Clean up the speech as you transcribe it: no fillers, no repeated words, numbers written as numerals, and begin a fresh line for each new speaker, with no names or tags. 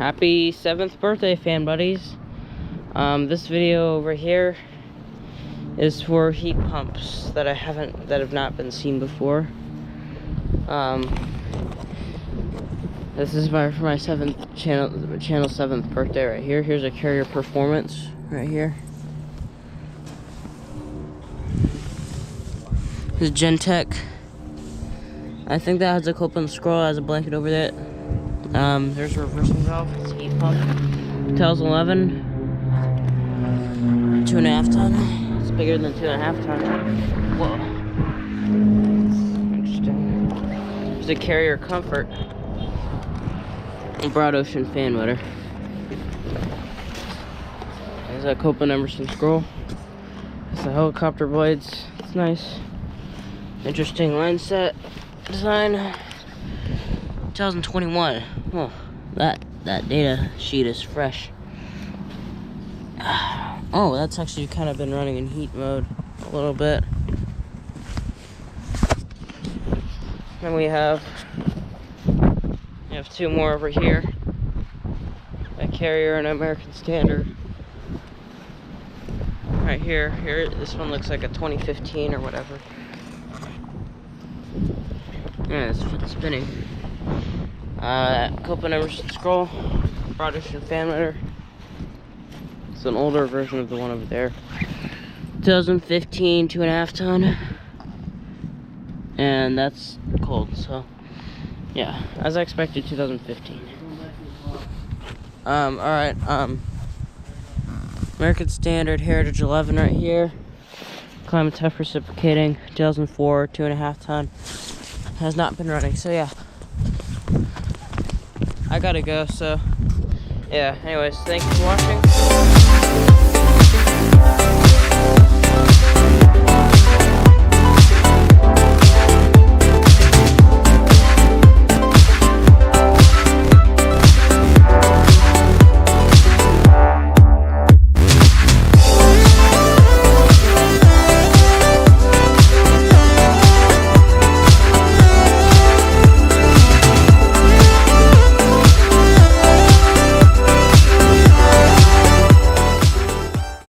Happy 7th birthday, fan buddies. This video over here is for heat pumps that have not been seen before. This is for my channel 7th birthday right here. Here's a Carrier Performance right here. This is Gentech. I think that has a clip and scroll, has a blanket over that. There's a reversing valve. It's a heat pump. Tells 11. 2.5 ton. It's bigger than 2.5 ton. Whoa. Interesting. There's a Carrier Comfort. Broad Ocean fan motor. There's a Copeland Emerson scroll. It's the helicopter blades. It's nice. Interesting line set design. 2021. Oh, that data sheet is fresh. Oh, that's actually kind of been running in heat mode a little bit. And we have two more over here. A Carrier and American Standard. Right here. This one looks like a 2015 or whatever. Yeah, it's spinning. Copeland Emerson scroll. Broad Ocean fan motor. It's an older version of the one over there. 2015, 2.5 ton. And that's cold, so yeah, as I expected, 2015. Alright, American Standard Heritage 11 right here. Climate tough reciprocating, 2004, 2.5 ton. Has not been running, so yeah. I gotta go, so yeah, anyways, thanks for watching.